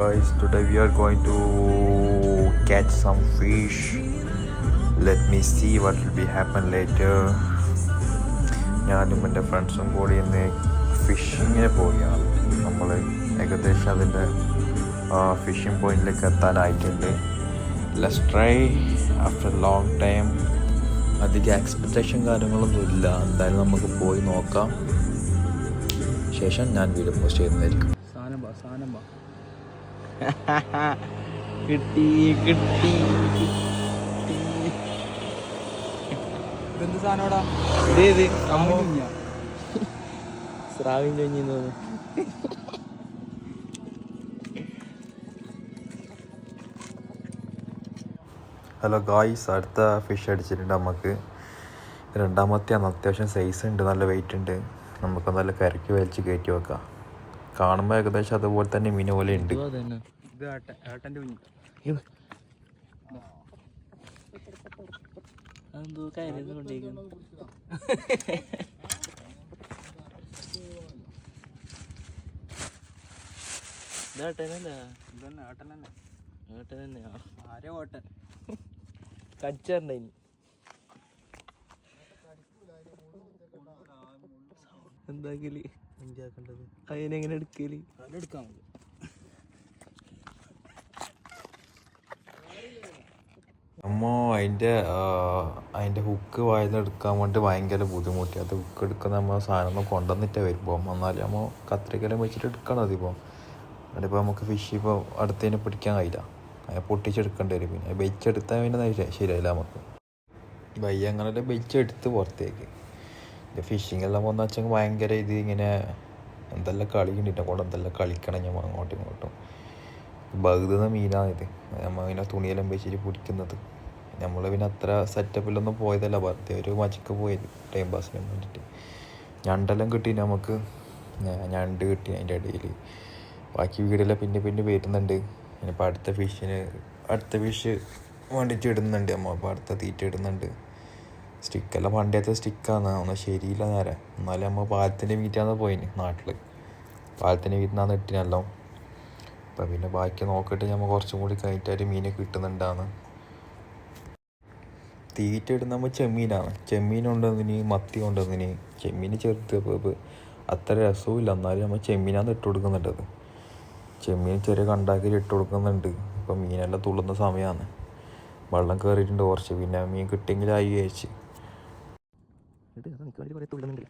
Guys, today we are going to catch some fish. Let me see what will be happen later. ഞാനും എൻ്റെ ഫ്രണ്ട്സും കൂടി ഇന്ന് ഫിഷിങ്ങിന് പോവുകയാണ്. നമ്മൾ ഏകദേശം അതിൻ്റെ ഫിഷിംഗ് പോയിന്റിലേക്ക് എത്താനായിട്ടുണ്ട്. Let's try after long time. അധികം എക്സ്പെക്റ്റേഷൻ കാര്യങ്ങളൊന്നും ഇല്ല. എന്തായാലും നമുക്ക് പോയി നോക്കാം. ശേഷം ഞാൻ വീഡിയോ പോസ്റ്റ് ചെയ്യുന്നതായിരിക്കും. കിട്ടി കിട്ടി ഇതെന്ത് സാധനോടാ? ഇതേത് അമ്മുഞ്ഞ സ്രാവിൻ കഴിഞ്ഞു. ഹലോ ഗായ്സ്, അടുത്ത ഫിഷ് അടിച്ചിട്ടുണ്ട്. നമുക്ക് രണ്ടാമത്തെയാണ്. അത്യാവശ്യം സൈസ് ഉണ്ട്, നല്ല വെയിറ്റ് ഉണ്ട്. നമുക്ക് നല്ല കരക്കി വലിച്ച് കയറ്റി വെക്കാം. കാണുമ്പോൾ ഏകദേശം അതുപോലെ തന്നെ മീൻ പോലെ ഉണ്ട്. ഇത് ഏട്ടൻ്റെ കുഞ്ഞ്. എന്തോ കാര്യം കൊണ്ടേക്കുന്നു. ഇതന്നെ ഏട്ടൻ തന്നെയാ. ആരോ ഓട്ടൻ കടിച്ചിട്ടുണ്ടായിന്. എന്താക്കല് അതിനെങ്ങനെ എടുക്കല്? എടുക്കാൻ അമ്മോ, അതിൻ്റെ ഹുക്ക് വായന്ന് എടുക്കാൻ വേണ്ടി ഭയങ്കര ബുദ്ധിമുട്ടി. അത് ഹുക്ക് എടുക്കുന്ന നമ്മൾ സാധനം കൊണ്ടുവന്നിട്ടേ വരുമ്പോൾ എന്നാലും നമ്മൾ കത്രികലും വെച്ചിട്ട് എടുക്കണം. അതിപ്പോൾ അതിപ്പോൾ നമുക്ക് ഫിഷ് ഇപ്പോൾ അടുത്തതിനെ പിടിക്കാൻ കഴിയില്ല. അതിനെ പൊട്ടിച്ചെടുക്കേണ്ടി വരും. പിന്നെ ബെച്ചെടുത്താൽ പിന്നെ ശരിയായില്ല നമുക്ക്. വയ്യ അങ്ങനെ ബെച്ചെടുത്ത് പുറത്തേക്ക് ഫിഷിങ് എല്ലാം പോകുന്ന വെച്ചാൽ ഭയങ്കര ഇത് ഇങ്ങനെ എന്തെല്ലാം കളി കണ്ടിട്ട് കൊണ്ട് എന്തെല്ലാം കളിക്കണം ഞാൻ അങ്ങോട്ടും ഇങ്ങോട്ടും. ബഹുതുന്ന മീനാണിത്. നമ്മൾ ഇങ്ങനെ തുണിയെല്ലാം വെച്ചിട്ട് പിടിക്കുന്നത്. നമ്മൾ പിന്നെ അത്ര സെറ്റപ്പിലൊന്നും പോയതല്ല, വെറുതെ ഒരു മച്ചക്ക് പോയത് ടൈം പാസിന് വേണ്ടിയിട്ട്. ഞണ്ടെല്ലാം കിട്ടി നമുക്ക്. ഞണ്ട് കിട്ടി അതിൻ്റെ ഇടയിൽ. ബാക്കി വീടെല്ലാം പിന്നെ പിന്നെ വരുന്നുണ്ട്. ഇനിയിപ്പോൾ അടുത്ത ഫിഷ് വേണ്ടിയിട്ട് ഇടുന്നുണ്ട് അമ്മ. അപ്പോൾ അടുത്ത തീറ്റ ഇടുന്നുണ്ട്. സ്റ്റിക്കെല്ലാം പണ്ടത്തെ സ്റ്റിക്കാണ്, ഒന്നും ശരിയില്ല നേരെ. എന്നാലും നമ്മൾ പാലത്തിൻ്റെ മീറ്റാണ് പോയിന് നാട്ടിൽ. പാലത്തിൻ്റെ വീട്ടിനാണ് ഇട്ടിനല്ലോ. അപ്പം പിന്നെ ബാക്കി നോക്കിയിട്ട് നമ്മൾ കുറച്ചും കൂടി കഴിഞ്ഞിട്ട് മീൻ കിട്ടുന്നുണ്ടാണ്. തീറ്റ ഇടുന്ന നമ്മൾ ചെമ്മീനാണ്. ചെമ്മീൻ കൊണ്ടുവന്നിന്, മത്തി കൊണ്ടുവന്നിന്. ചെമ്മീൻ ചെറുത്ത് അത്ര രസവും എന്നാലും നമ്മൾ ചെമ്മീനാണ് ഇട്ട് കൊടുക്കുന്നുണ്ടത്. ചെമ്മീൻ ചെറിയ കണ്ടാക്കി ഇട്ട് കൊടുക്കുന്നുണ്ട്. ഇപ്പം മീനെല്ലാം തുള്ളുന്ന സമയമാണ്. വെള്ളം കയറിയിട്ടുണ്ട് കുറച്ച്. പിന്നെ മീൻ കിട്ടിയെങ്കിലായി കഴിച്ച് തുള്ളുന്നുണ്ട്.